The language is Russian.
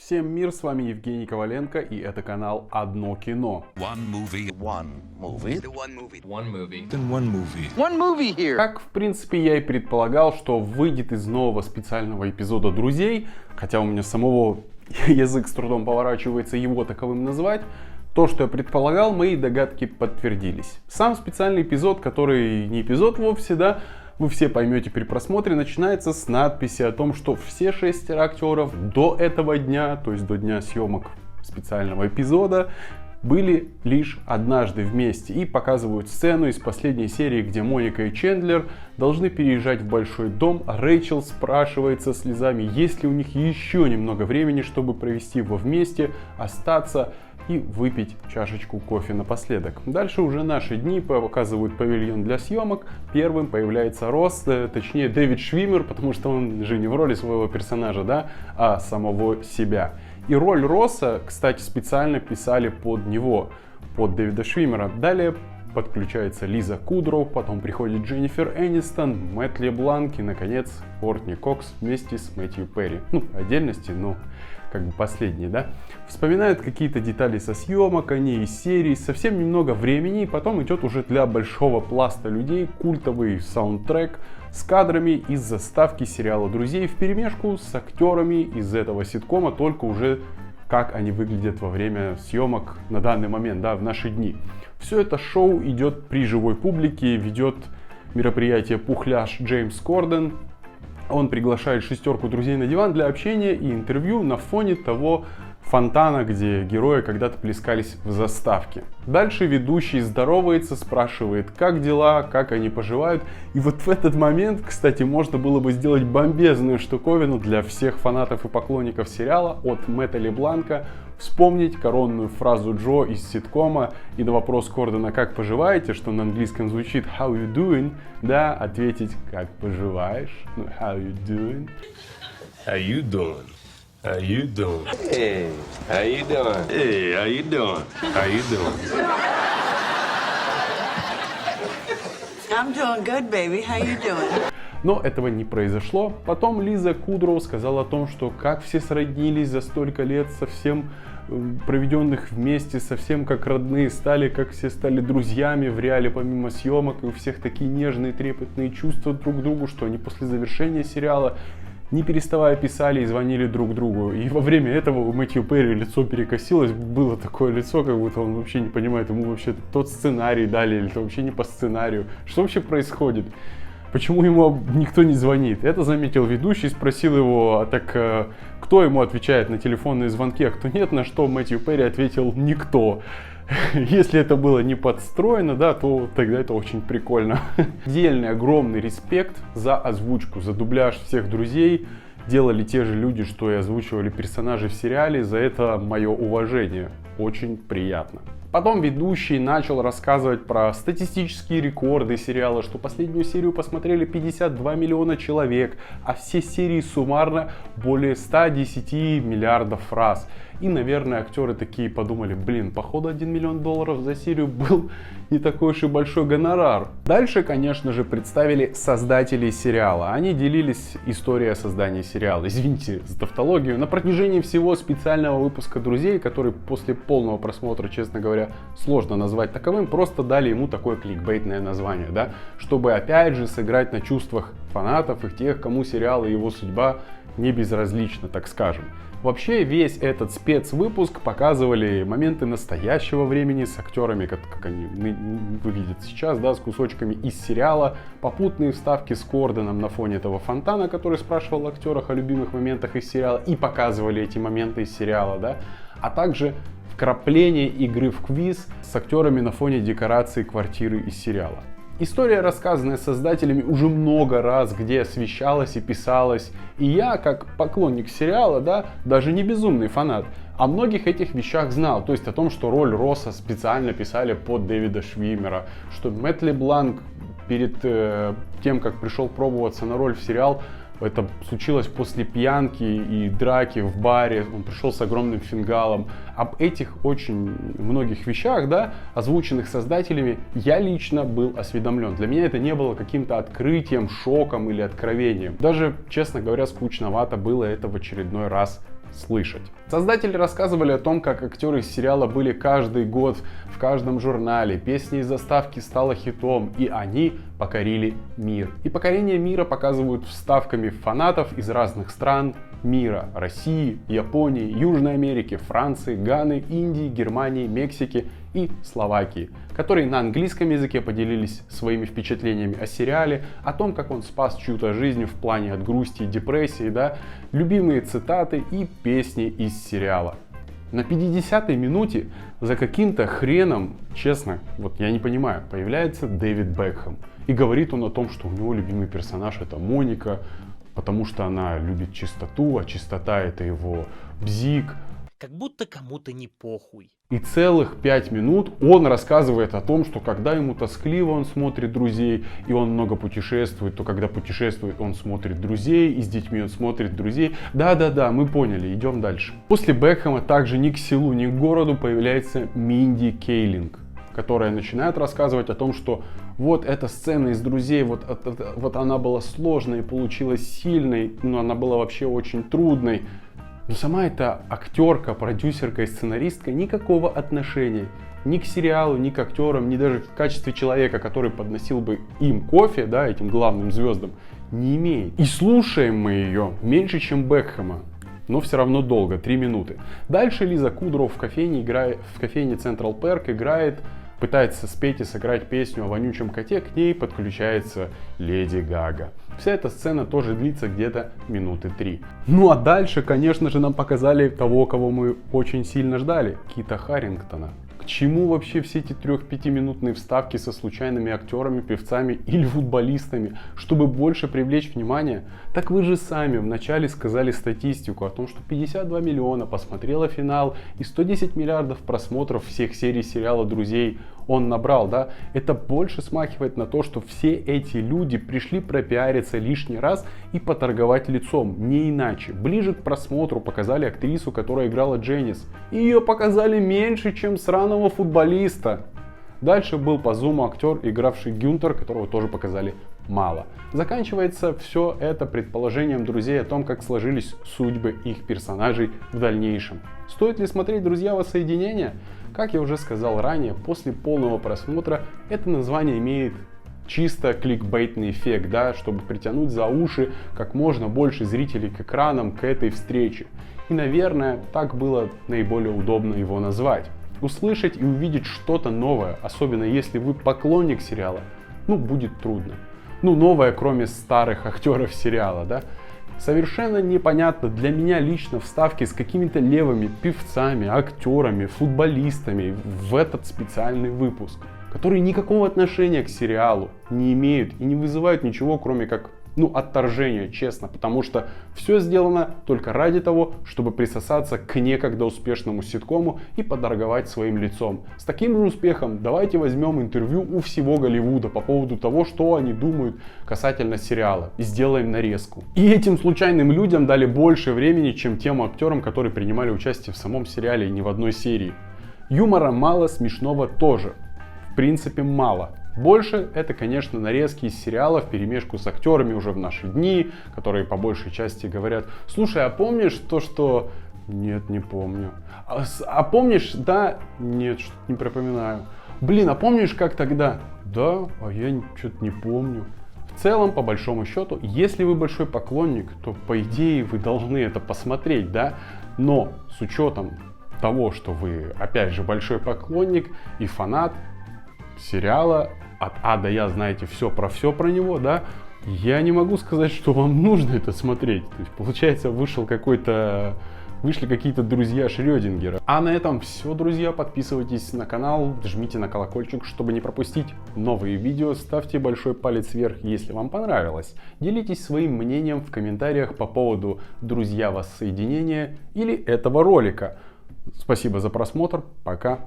Всем мир, с вами Евгений Коваленко, и это канал «Одно кино». Как, в принципе, я и предполагал, что выйдет из нового специального эпизода «Друзей», хотя у меня самого язык с трудом поворачивается его таковым назвать, то, что я предполагал, мои догадки подтвердились. Сам специальный эпизод, который не эпизод вовсе, да, вы все поймете при просмотре, начинается с надписи о том, что все 6 актеров до этого дня, то есть до дня съемок специального эпизода, были лишь однажды вместе. И показывают сцену из последней серии, где Моника и Чендлер должны переезжать в большой дом, а Рэйчел спрашивает со слезами, есть ли у них еще немного времени, чтобы провести его вместе, остаться и выпить чашечку кофе напоследок. Дальше уже наши дни, показывают павильон для съемок. Первым появляется Росс, точнее Дэвид Швиммер, потому что он же не в роли своего персонажа, да, а самого себя. И роль Росса, кстати, специально писали под него, под Дэвида Швиммера. Далее подключается Лиза Кудроу, потом приходит Дженнифер Энистон, Мэтт Лебланк и, наконец, Кортни Кокс вместе с Мэтью Перри. Ну, отдельности, но как бы последний, да. Вспоминают какие-то детали со съемок, они из серии, совсем немного времени, и потом идет уже для большого пласта людей культовый саундтрек с кадрами из заставки сериала «Друзей» вперемешку с актерами из этого ситкома, только уже как они выглядят во время съемок на данный момент, да, в наши дни. Все это шоу идет при живой публике, ведет мероприятие пухляж Джеймс Корден. Он приглашает 6 друзей на диван для общения и интервью на фоне того фонтана, где герои когда-то плескались в заставке. Дальше ведущий здоровается, спрашивает, как дела, как они поживают. И вот в этот момент, кстати, можно было бы сделать бомбезную штуковину для всех фанатов и поклонников сериала от Мэтта Лебланка. Вспомнить коронную фразу Джо из ситкома и на вопрос Кордена «Как поживаете?», что на английском звучит «How you doing?», да, ответить «Как поживаешь?», ну, «How you doing?». How you doing? How you doing? Hey, how you doing? Hey, how you doing? How you doing? I'm doing good, baby. How you doing? Но этого не произошло. Потом Лиза Кудроу сказала о том, что как все сроднились за столько лет, совсем проведенных вместе, совсем как родные стали, как все стали друзьями в реале помимо съемок, и у всех такие нежные, трепетные чувства друг к другу, что они после завершения сериала не переставая писали и звонили друг другу. И во время этого у Мэтью Перри лицо перекосилось, было такое лицо, как будто он вообще не понимает, ему вообще тот сценарий дали или это вообще не по сценарию. Что вообще происходит? Почему ему никто не звонит? Это заметил ведущий, спросил его, а так кто ему отвечает на телефонные звонки, а кто нет, на что Мэтью Перри ответил никто. Если это было не подстроено, да, то тогда это очень прикольно. Отдельный огромный респект за озвучку, за дубляж всех друзей. Делали те же люди, что и озвучивали персонажей в сериале. За это мое уважение. Очень приятно. Потом ведущий начал рассказывать про статистические рекорды сериала, что последнюю серию посмотрели 52 миллиона человек, а все серии суммарно более 110 миллиардов раз. И, наверное, актеры такие подумали, блин, походу $1 миллион за серию был не такой уж и большой гонорар. Дальше, конечно же, представили создателей сериала. Они делились историей о создании сериала. Извините за тавтологию. На протяжении всего специального выпуска «Друзей», который после полного просмотра, честно говоря, сложно назвать таковым, просто дали ему такое кликбейтное название, да, чтобы опять же сыграть на чувствах фанатов и тех, кому сериал и его судьба не безразлична, так скажем. Вообще весь этот спецвыпуск показывали моменты настоящего времени с актерами, как они выглядят сейчас, да, с кусочками из сериала, попутные вставки с Корденом на фоне этого фонтана, который спрашивал актерах о любимых моментах из сериала, и показывали эти моменты из сериала, да, а также вкрапление игры в квиз с актерами на фоне декорации квартиры из сериала. История, рассказанная создателями уже много раз, где освещалась и писалась. И я, как поклонник сериала, да, даже не безумный фанат, о многих этих вещах знал. То есть о том, что роль Росса специально писали под Дэвида Швиммера, что Мэтт Лебланк перед тем, как пришел пробоваться на роль в сериал, это случилось после пьянки и драки в баре, он пришел с огромным фингалом. Об этих очень многих вещах, да, озвученных создателями, я лично был осведомлен. Для меня это не было каким-то открытием, шоком или откровением. Даже, честно говоря, скучновато было это в очередной раз слышать. Создатели рассказывали о том, как актеры из сериала были каждый год в каждом журнале, песня из заставки стала хитом, и они покорили мир. И покорение мира показывают вставками фанатов из разных стран мира: России, Японии, Южной Америки, Франции, Ганы, Индии, Германии, Мексики и Словакии, которые на английском языке поделились своими впечатлениями о сериале, о том, как он спас чью-то жизнь в плане от грусти и депрессии, да, любимые цитаты и песни из сериала. На 50-й минуте за каким-то хреном, честно, вот я не понимаю, появляется Дэвид Бекхэм. И говорит он о том, что у него любимый персонаж это Моника, потому что она любит чистоту, а чистота это его бзик. Как будто кому-то не похуй. И целых 5 минут он рассказывает о том, что когда ему тоскливо, он смотрит друзей, и он много путешествует, то когда путешествует, он смотрит друзей, и с детьми он смотрит друзей. Да-да-да, мы поняли, идем дальше. После Бекхэма также ни к селу, ни к городу появляется Минди Кейлинг, которая начинает рассказывать о том, что вот эта сцена из «Друзей», вот она была сложной, получилась сильной, но она была вообще очень трудной. Но сама эта актерка, продюсерка и сценаристка никакого отношения ни к сериалу, ни к актерам, ни даже в качестве человека, который подносил бы им кофе, да, этим главным звездам, не имеет. И слушаем мы ее меньше, чем Бекхэма. Но все равно долго, 3 минуты. Дальше Лиза Кудроу в кофейне Central Park пытается спеть и сыграть песню о вонючем коте, к ней подключается Леди Гага. Вся эта сцена тоже длится где-то минуты 3. Ну а дальше, конечно же, нам показали того, кого мы очень сильно ждали, Кита Харингтона. К чему вообще все эти 3-5-минутные вставки со случайными актерами, певцами или футболистами, чтобы больше привлечь внимание? Так вы же сами вначале сказали статистику о том, что 52 миллиона посмотрело финал и 110 миллиардов просмотров всех серий сериала «Друзей» он набрал, да? Это больше смахивает на то, что все эти люди пришли пропиариться лишний раз и поторговать лицом, не иначе. Ближе к просмотру показали актрису, которая играла Дженнис. Ее показали меньше, чем сраного футболиста. Дальше был по зуму актер, игравший Гюнтер, которого тоже показали мало. Заканчивается все это предположением друзей о том, как сложились судьбы их персонажей в дальнейшем. Стоит ли смотреть «Друзья. Воссоединение»? Как я уже сказал ранее, после полного просмотра это название имеет чисто кликбейтный эффект, да, чтобы притянуть за уши как можно больше зрителей к экранам, к этой встрече. И, наверное, так было наиболее удобно его назвать. Услышать и увидеть что-то новое, особенно если вы поклонник сериала, будет трудно. Новое, кроме старых актеров сериала, да. Совершенно непонятно для меня лично вставки с какими-то левыми певцами, актерами, футболистами в этот специальный выпуск, которые никакого отношения к сериалу не имеют и не вызывают ничего, кроме как отторжения, честно, потому что все сделано только ради того, чтобы присосаться к некогда успешному ситкому и подорговать своим лицом. С таким же успехом давайте возьмем интервью у всего Голливуда по поводу того, что они думают касательно сериала, и сделаем нарезку. И этим случайным людям дали больше времени, чем тем актерам, которые принимали участие в самом сериале и не в одной серии. Юмора мало, смешного тоже. В принципе, мало. Больше это, конечно, нарезки из сериалов вперемешку с актерами уже в наши дни, которые по большей части говорят: слушай, а помнишь то, что... Нет, не помню. А помнишь, да? Нет, что-то не припоминаю. Блин, а помнишь, как тогда? Да, а я что-то не помню. В целом, по большому счету, если вы большой поклонник, то по идее вы должны это посмотреть, да? Но с учетом того, что вы, опять же, большой поклонник и фанат сериала, от А до Я знаете все про него, да, я не могу сказать, что вам нужно это смотреть. То есть, получается, вышли какие-то друзья Шрёдингера. А на этом все, друзья. Подписывайтесь на канал, жмите на колокольчик, чтобы не пропустить новые видео. Ставьте большой палец вверх, если вам понравилось. Делитесь своим мнением в комментариях по поводу «Друзья. Воссоединения» или этого ролика. Спасибо за просмотр. Пока.